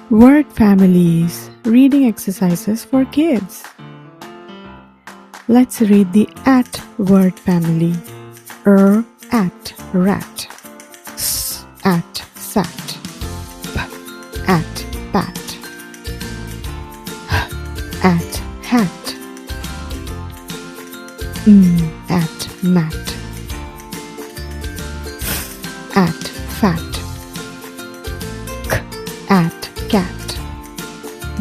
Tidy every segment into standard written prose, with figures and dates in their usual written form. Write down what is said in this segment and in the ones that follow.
Word families, reading exercises for kids. Let's read the at word family. At rat. S at sat. P at bat. H at hat. At mat. F at fat. K at cat.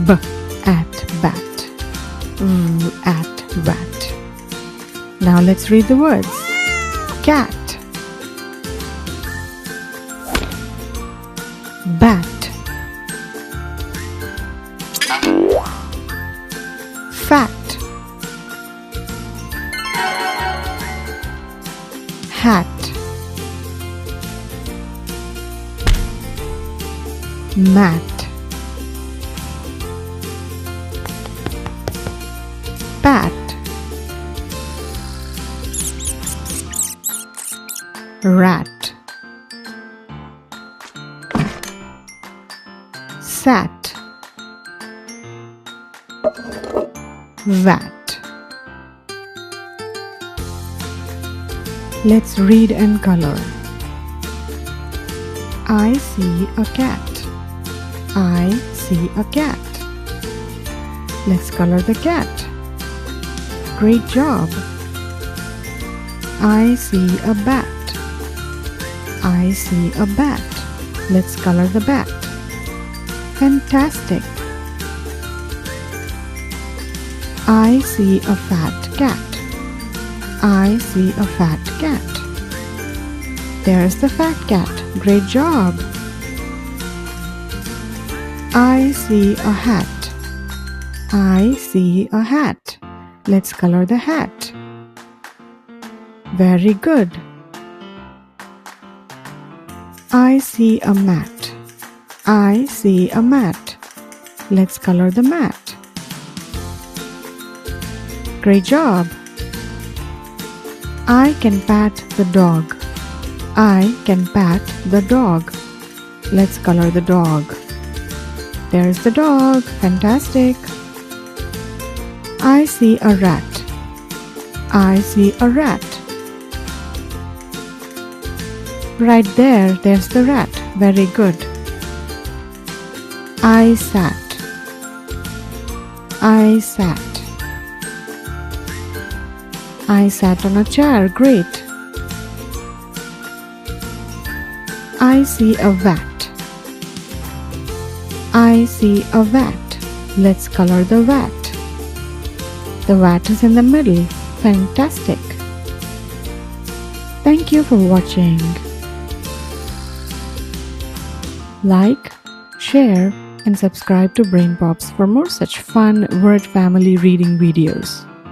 B at bat. V at rat. Now let's read the words. Cat, bat, fat, hat, mat, bat, rat, sat, vat. Let's read and color. I see a cat. I see a cat. Let's color the cat. Great job. I see a bat. I see a bat. Let's color the bat. Fantastic. I see a fat cat. I see a fat cat. There's the fat cat. Great job. I see a hat. I see a hat. Let's color the hat. Very good. I see a mat. I see a mat. Let's color the mat. Great job. I can pat the dog. I can pat the dog. Let's color the dog. There's the dog. Fantastic. I see a rat. I see a rat. Right there's the rat. Very good. I sat. I sat. I sat on a chair. Great. I see a vat. I see a vat. Let's color the vat. The vat is in the middle. Fantastic. Thank you for watching. Like, share, and subscribe to BrainPopz for more such fun word family reading videos.